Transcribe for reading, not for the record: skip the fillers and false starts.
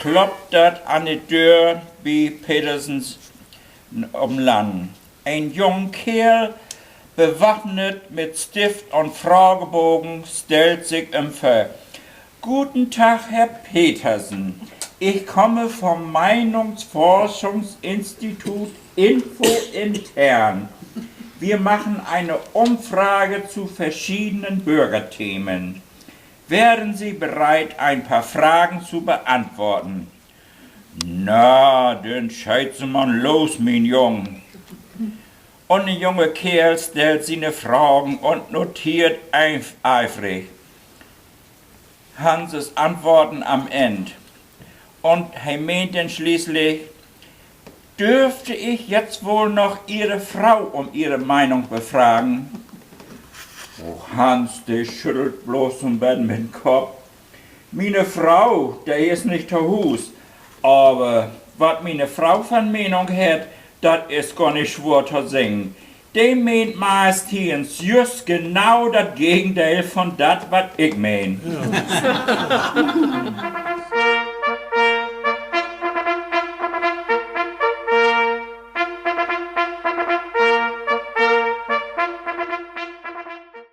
klopft dat an die Tür wie Petersens Land. Ein junger Kerl, bewaffnet mit Stift und Fragebogen, stellt sich im Ver. Guten Tag, Herr Petersen. Ich komme vom Meinungsforschungsinstitut Info Intern. Wir machen eine Umfrage zu verschiedenen Bürgerthemen. Wären Sie bereit, ein paar Fragen zu beantworten? Na, dann scheiße man los, mein Jung. Und der junge Kerl stellt seine Fragen und notiert eifrig Hanses Antworten am Ende. Und er meint dann schließlich, dürfte ich jetzt wohl noch Ihre Frau um ihre Meinung befragen? Oh, Hans, der schüttelt bloß ein bisschen mit dem Kopf. Meine Frau, der ist nicht zu Hus, aber was meine Frau von Meinung hat, das ist gar nicht schwer zu singen. Die meint meistens just genau das Gegenteil von das, was ich mein. Ja.